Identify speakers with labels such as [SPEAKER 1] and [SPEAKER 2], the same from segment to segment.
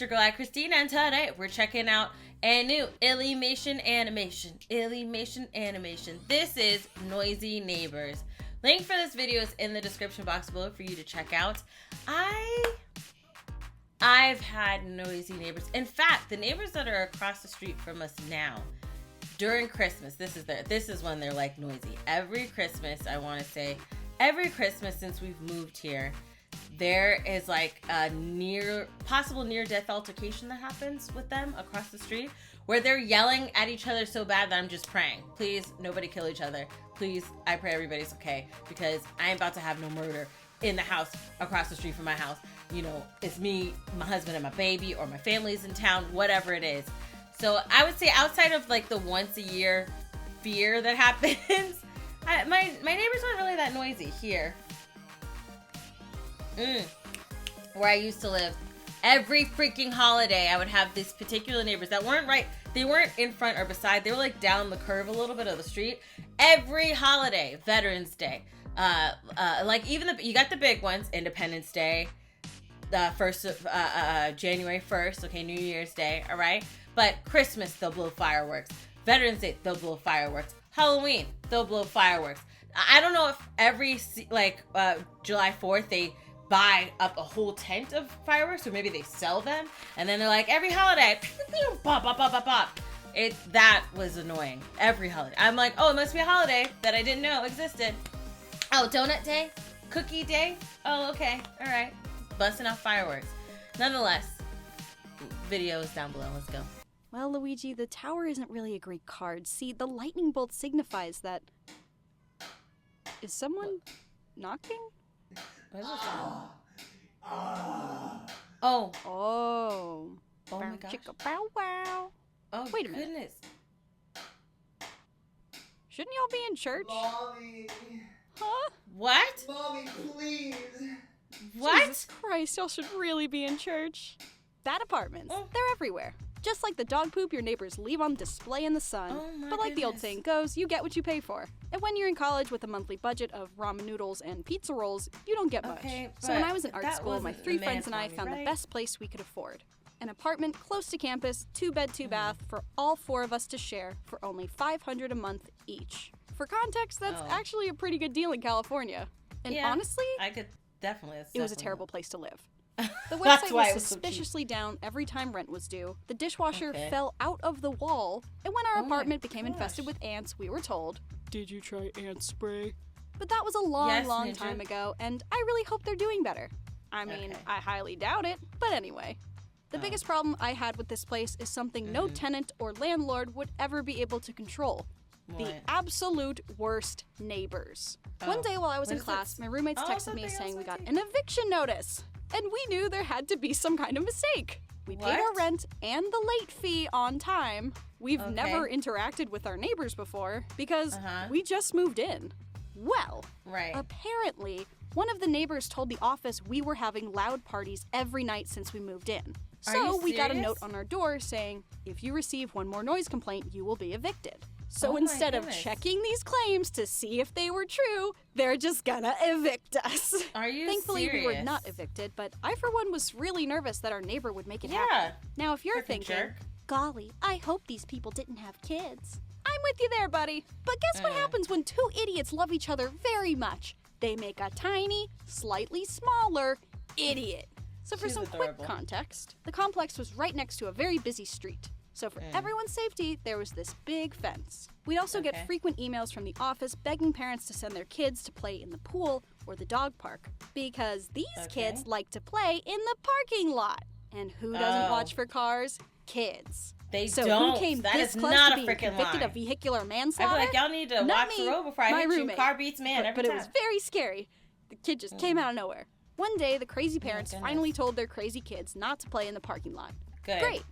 [SPEAKER 1] your girl Aychristene, and today we're checking out a new illymation animation. This is Noisy Neighbors. Link for this video is in the description box below for you to check out. I've had noisy neighbors. In fact, the neighbors that are across the street from us now, during Christmas, this is when they're like noisy. Every Christmas, I want to say, every Christmas since we've moved here, there is like a possible near-death altercation that happens with them across the street where they're yelling at each other so bad that I'm just praying. Please, nobody kill each other. Please, I pray everybody's okay because I'm about to have no murder in the house across the street from my house. You know, it's me, my husband, and my baby, or my family's in town, whatever it is. So I would say outside of like the once a year fear that happens, my neighbors aren't really that noisy here. Where I used to live, every freaking holiday I would have these particular neighbors that weren't right. They weren't in front or beside. They were like down the curve a little bit of the street. Every holiday, Veterans Day, like even you got the big ones, Independence Day, January 1st, okay, New Year's Day, all right? But Christmas, they'll blow fireworks. Veterans Day, they'll blow fireworks. Halloween, they'll blow fireworks. I don't know if every, July 4th, they buy up a whole tent of fireworks, or maybe they sell them, and then they're like, every holiday, pop, pop, pop, pop, pop. That was annoying. Every holiday. I'm like, oh, it must be a holiday that I didn't know existed. Oh, donut day? Cookie day? Oh, okay. All right. Busting off fireworks. Nonetheless, videos down below. Let's go.
[SPEAKER 2] Well, Luigi, the tower isn't really a great card. See, the lightning bolt signifies that... Is someone knocking?
[SPEAKER 1] What is this?
[SPEAKER 2] Oh.
[SPEAKER 1] Oh my gosh.
[SPEAKER 2] Chicka bow wow.
[SPEAKER 1] Oh,
[SPEAKER 2] wait a minute.
[SPEAKER 1] Goodness.
[SPEAKER 2] Shouldn't y'all be in church?
[SPEAKER 3] Mommy.
[SPEAKER 2] Huh?
[SPEAKER 1] What?
[SPEAKER 3] Mommy, please.
[SPEAKER 1] What?
[SPEAKER 2] Jesus Christ, y'all should really be in church. Bad apartments. They're everywhere. Just like the dog poop your neighbors leave on display in the sun.
[SPEAKER 1] Oh my
[SPEAKER 2] but like the old
[SPEAKER 1] goodness.
[SPEAKER 2] saying goes, you get what you pay for. And when you're in college with a monthly budget of ramen noodles and pizza rolls, you don't get much.
[SPEAKER 1] Okay,
[SPEAKER 2] So when
[SPEAKER 1] but
[SPEAKER 2] I was in art
[SPEAKER 1] that
[SPEAKER 2] school, my
[SPEAKER 1] wasn't
[SPEAKER 2] 3
[SPEAKER 1] the
[SPEAKER 2] friends and I
[SPEAKER 1] man for me,
[SPEAKER 2] found the
[SPEAKER 1] right?
[SPEAKER 2] best place we could afford. An apartment close to campus, 2-bed, 2-bath, for all 4 of us to share for only $500 a month each. For context, that's actually a pretty good deal in California. And
[SPEAKER 1] Yeah,
[SPEAKER 2] honestly,
[SPEAKER 1] I could definitely.
[SPEAKER 2] it was a terrible place to live. The
[SPEAKER 1] That's
[SPEAKER 2] website
[SPEAKER 1] why it
[SPEAKER 2] was
[SPEAKER 1] was so cheap.
[SPEAKER 2] suspiciously down every time rent was due. The dishwasher
[SPEAKER 1] Okay.
[SPEAKER 2] fell out of the wall. And when our
[SPEAKER 1] Oh my
[SPEAKER 2] apartment became
[SPEAKER 1] gosh.
[SPEAKER 2] infested with ants, we were told, "Did you try ant spray?" But that was a
[SPEAKER 1] Yes,
[SPEAKER 2] long
[SPEAKER 1] Ninja.
[SPEAKER 2] time ago, and I really hope they're doing better. I mean,
[SPEAKER 1] Okay.
[SPEAKER 2] I highly doubt it, but anyway. The biggest problem I had with this place is something no tenant or landlord would ever be able to control. The
[SPEAKER 1] What?
[SPEAKER 2] absolute worst neighbors. One
[SPEAKER 1] Oh.
[SPEAKER 2] day while I was
[SPEAKER 1] What
[SPEAKER 2] in
[SPEAKER 1] is
[SPEAKER 2] class,
[SPEAKER 1] this?
[SPEAKER 2] my roommates
[SPEAKER 1] Oh,
[SPEAKER 2] texted me
[SPEAKER 1] something
[SPEAKER 2] saying
[SPEAKER 1] else
[SPEAKER 2] we
[SPEAKER 1] I
[SPEAKER 2] got
[SPEAKER 1] see.
[SPEAKER 2] an eviction notice. And we knew there had to be some kind of mistake. We paid our
[SPEAKER 1] What?
[SPEAKER 2] rent and the late fee on time. We've
[SPEAKER 1] Okay.
[SPEAKER 2] never interacted with our neighbors before because
[SPEAKER 1] Uh-huh.
[SPEAKER 2] we just moved in. Well,
[SPEAKER 1] Right.
[SPEAKER 2] apparently, one of the neighbors told the office we were having loud parties every night since we moved in.
[SPEAKER 1] Are
[SPEAKER 2] So
[SPEAKER 1] you
[SPEAKER 2] we got a
[SPEAKER 1] serious?
[SPEAKER 2] note on our door saying, if you receive one more noise complaint, you will be evicted. So
[SPEAKER 1] Oh my
[SPEAKER 2] instead of
[SPEAKER 1] goodness.
[SPEAKER 2] checking these claims to see if they were true, they're just gonna evict us.
[SPEAKER 1] Are you
[SPEAKER 2] Thankfully, we were
[SPEAKER 1] serious?
[SPEAKER 2] not evicted, but I, for one, was really nervous that our neighbor would make it
[SPEAKER 1] Yeah.
[SPEAKER 2] happen. Now, if you're
[SPEAKER 1] Frickin'
[SPEAKER 2] thinking,
[SPEAKER 1] jerk.
[SPEAKER 2] golly, I hope these people didn't have kids. I'm with you there, buddy. But guess what happens when 2 idiots love each other very much? They make a tiny, slightly smaller idiot. So for
[SPEAKER 1] She's
[SPEAKER 2] some
[SPEAKER 1] adorable.
[SPEAKER 2] quick context, the complex was right next to a very busy street. So for everyone's safety, there was this big fence. We'd also
[SPEAKER 1] Okay.
[SPEAKER 2] get frequent emails from the office begging parents to send their kids to play in the pool or the dog park. Because these kids like to play in the parking lot. And who doesn't
[SPEAKER 1] Oh.
[SPEAKER 2] watch for cars? Kids.
[SPEAKER 1] They
[SPEAKER 2] So
[SPEAKER 1] don't.
[SPEAKER 2] who came
[SPEAKER 1] That
[SPEAKER 2] this
[SPEAKER 1] is
[SPEAKER 2] close
[SPEAKER 1] not
[SPEAKER 2] to
[SPEAKER 1] a
[SPEAKER 2] being
[SPEAKER 1] freaking
[SPEAKER 2] convicted
[SPEAKER 1] lie.
[SPEAKER 2] of vehicular
[SPEAKER 1] I'd
[SPEAKER 2] manslaughter?
[SPEAKER 1] be like, y'all need to
[SPEAKER 2] Not
[SPEAKER 1] watch
[SPEAKER 2] me,
[SPEAKER 1] the road before I
[SPEAKER 2] my
[SPEAKER 1] hit you.
[SPEAKER 2] roommate.
[SPEAKER 1] Car beats man every
[SPEAKER 2] but
[SPEAKER 1] time.
[SPEAKER 2] it was very scary. The kid just came out of nowhere. One day, the crazy parents
[SPEAKER 1] goodness.
[SPEAKER 2] finally told their crazy kids not to play in the parking lot.
[SPEAKER 1] Good.
[SPEAKER 2] Great.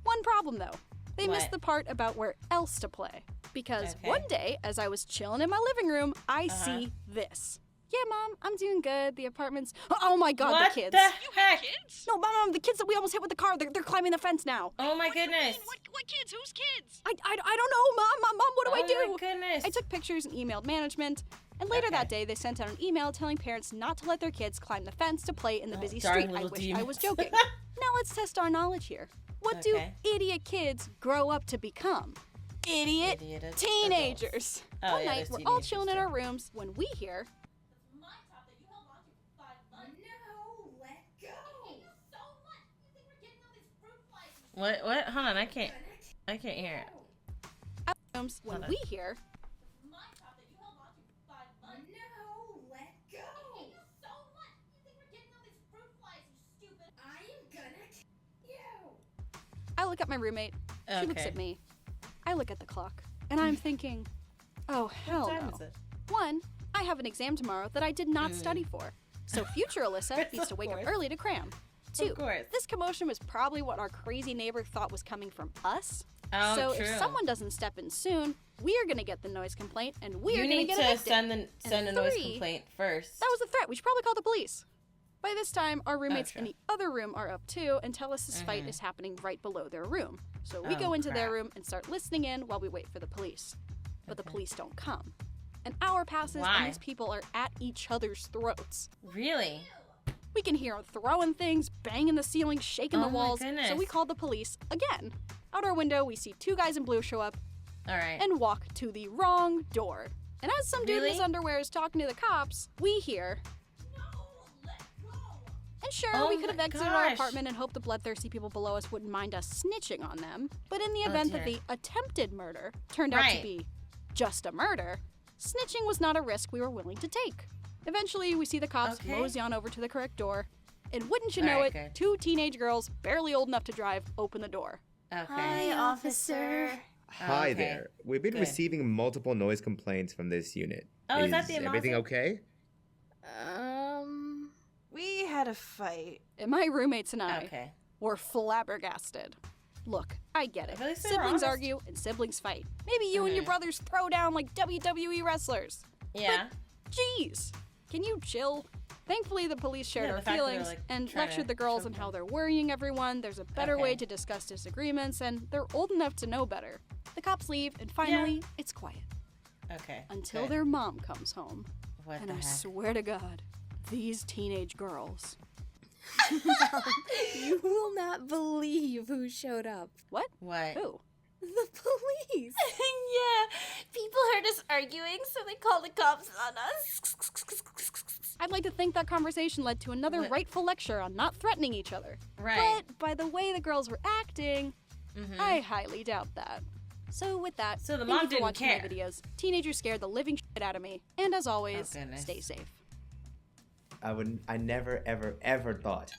[SPEAKER 2] One problem, though. They missed
[SPEAKER 1] What?
[SPEAKER 2] the part about where else to play. Because
[SPEAKER 1] Okay.
[SPEAKER 2] one day, as I was chilling in my living room, I see this. Yeah, Mom, I'm doing good. The apartment's... Oh my God,
[SPEAKER 1] What
[SPEAKER 2] the kids.
[SPEAKER 1] the heck?
[SPEAKER 2] Kids? No, Mom, the kids that we almost hit with the car, they're climbing the fence now.
[SPEAKER 1] Oh my goodness.
[SPEAKER 4] What kids? Whose kids?
[SPEAKER 2] I don't know, Mom, what do I do?
[SPEAKER 1] Oh my goodness.
[SPEAKER 2] I took pictures and emailed management. And later that day, they sent out an email telling parents not to let their kids climb the fence to play in the busy street. I wish I was joking. Now let's test our knowledge here. What do idiot kids grow up to become? Idiot teenagers. One night, we're all chilling in our rooms when we hear...
[SPEAKER 1] What? Hold on, I can't hear it.
[SPEAKER 2] When we hear... I look at my roommate. She looks at me. I look at the clock. And I'm thinking, oh, hell no. One, I have an exam tomorrow that I did not study for. So future Alyssa needs to wake up early to cram. Two, this commotion was probably what our crazy neighbor thought was coming from us.
[SPEAKER 1] Oh,
[SPEAKER 2] so
[SPEAKER 1] true.
[SPEAKER 2] If someone doesn't step in soon, we're going to get the noise complaint, and we're going to get evicted.
[SPEAKER 1] You need to send a noise complaint first.
[SPEAKER 2] That was a threat. We should probably call the police. By this time, our roommates in the other room are up too and tell us this fight is happening right below their room. So we go into their room and start listening in while we wait for the police. But the police don't come. An hour passes and these people are at each other's throats.
[SPEAKER 1] Really?
[SPEAKER 2] We can hear them throwing things, banging the ceiling, shaking the walls. So we call the police again. Out our window, we see two guys in blue show up and walk to the wrong door. And as some dude in his underwear is talking to the cops, we hear... And sure, we could have exited our apartment and hoped the bloodthirsty people below us wouldn't mind us snitching on them. But in the event that the attempted murder turned out to be just a murder, snitching was not a risk we were willing to take. Eventually, we see the cops mosey on over to the correct door. And wouldn't you know it, two teenage girls, barely old enough to drive, open the door.
[SPEAKER 3] Hi, officer.
[SPEAKER 4] Hi there. We've been receiving multiple noise complaints from this unit.
[SPEAKER 1] Oh, is that the
[SPEAKER 4] everything okay?
[SPEAKER 3] We had a fight.
[SPEAKER 2] And my roommates and I were flabbergasted. Look, I get it.
[SPEAKER 1] Really
[SPEAKER 2] siblings argue and siblings fight. Maybe you and your brothers throw down like WWE wrestlers.
[SPEAKER 1] Yeah.
[SPEAKER 2] But, geez, can you chill? Thankfully, the police shared our feelings and lectured the girls on how they're worrying everyone. There's a better way to discuss disagreements, and they're old enough to know better. The cops leave, and finally, it's quiet.
[SPEAKER 1] Okay.
[SPEAKER 2] Until their mom comes home.
[SPEAKER 1] What
[SPEAKER 2] and
[SPEAKER 1] the
[SPEAKER 2] I
[SPEAKER 1] heck?
[SPEAKER 2] swear to God, these teenage girls.
[SPEAKER 3] You will not believe who showed up.
[SPEAKER 2] What?
[SPEAKER 1] What?
[SPEAKER 2] Who?
[SPEAKER 3] The police. Yeah. People heard us arguing, so they called the cops on us.
[SPEAKER 2] I'd like to think that conversation led to another rightful lecture on not threatening each other.
[SPEAKER 1] Right.
[SPEAKER 2] But by the way the girls were acting, I highly doubt that. So with that,
[SPEAKER 1] so the
[SPEAKER 2] thank
[SPEAKER 1] mom
[SPEAKER 2] you for
[SPEAKER 1] didn't
[SPEAKER 2] watching
[SPEAKER 1] care.
[SPEAKER 2] my videos. Teenagers scared the living shit out of me. And as always, stay safe.
[SPEAKER 4] I never, ever thought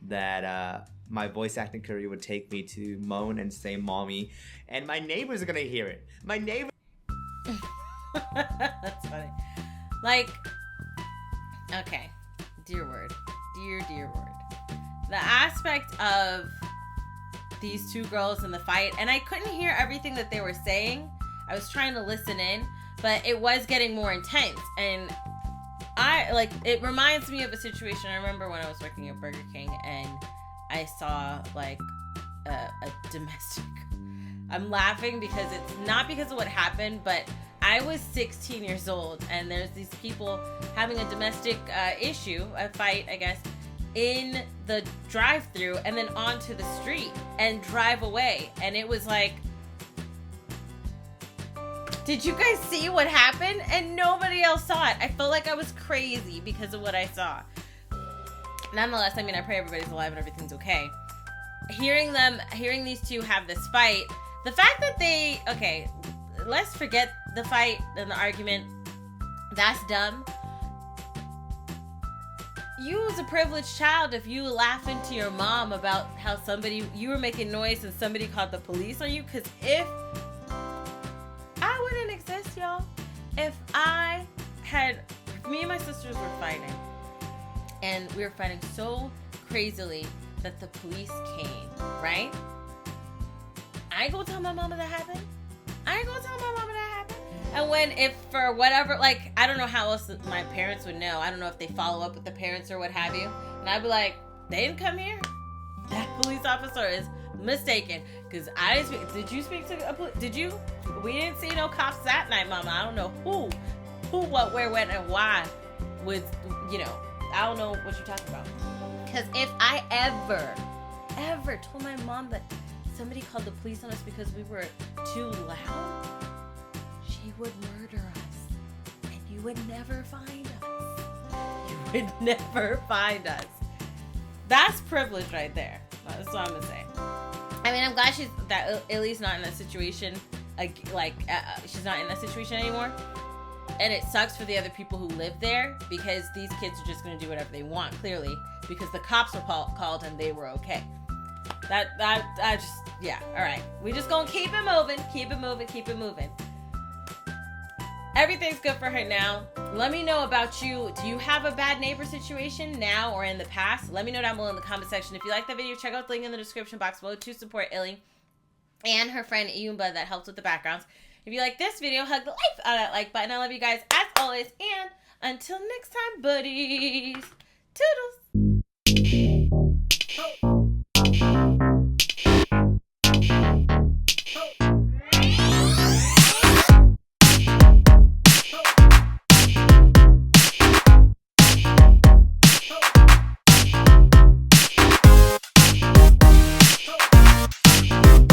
[SPEAKER 4] that my voice acting career would take me to moan and say mommy, and my neighbors are gonna hear it. My neighbor.
[SPEAKER 1] That's funny. Like, okay, dear word. The aspect of these two girls in the fight, and I couldn't hear everything that they were saying. I was trying to listen in, but it was getting more intense, and it reminds me of a situation I remember when I was working at Burger King and I saw like a domestic. I'm laughing because it's not because of what happened, but I was 16 years old and there's these people having a domestic issue, a fight, I guess, in the drive-thru and then onto the street and drive away. And it was like, did you guys see what happened? And nobody else saw it. I felt like I was crazy because of what I saw. Nonetheless, I mean, I pray everybody's alive and everything's okay. Hearing these two have this fight, the fact that let's forget the fight and the argument. That's dumb. You as a privileged child, if you laugh into your mom about how you were making noise and somebody called the police on you, because if I wouldn't exist, y'all. If me and my sisters were fighting, and we were fighting so crazily that the police came, right? I go tell my mama that happened. And if for whatever, like, I don't know how else my parents would know. I don't know if they follow up with the parents or what have you. And I'd be like, they didn't come here. That police officer is mistaken. Because I didn't speak. Did you speak to a police? Did you? We didn't see no cops that night, mama. I don't know who who, what, where, when, and why with, you know, I don't know what you're talking about. Because if I ever told my mom that somebody called the police on us because we were too loud, she would murder us. And you would never find us. You would never find us. That's privilege right there. That's what I'm going to say. I mean, I'm glad that Illy's not in that situation. She's not in that situation anymore. And it sucks for the other people who live there because these kids are just going to do whatever they want, clearly, because the cops were called and they were okay. Yeah, all right. We just going to keep it moving. Everything's good for her now. Let me know about you. Do you have a bad neighbor situation now or in the past? Let me know down below in the comment section. If you like that video, check out the link in the description box below to support Illy and her friend Iyumba that helps with the backgrounds. If you like this video, hug the life out of that like button. I love you guys as always. And until next time, buddies. Toodles.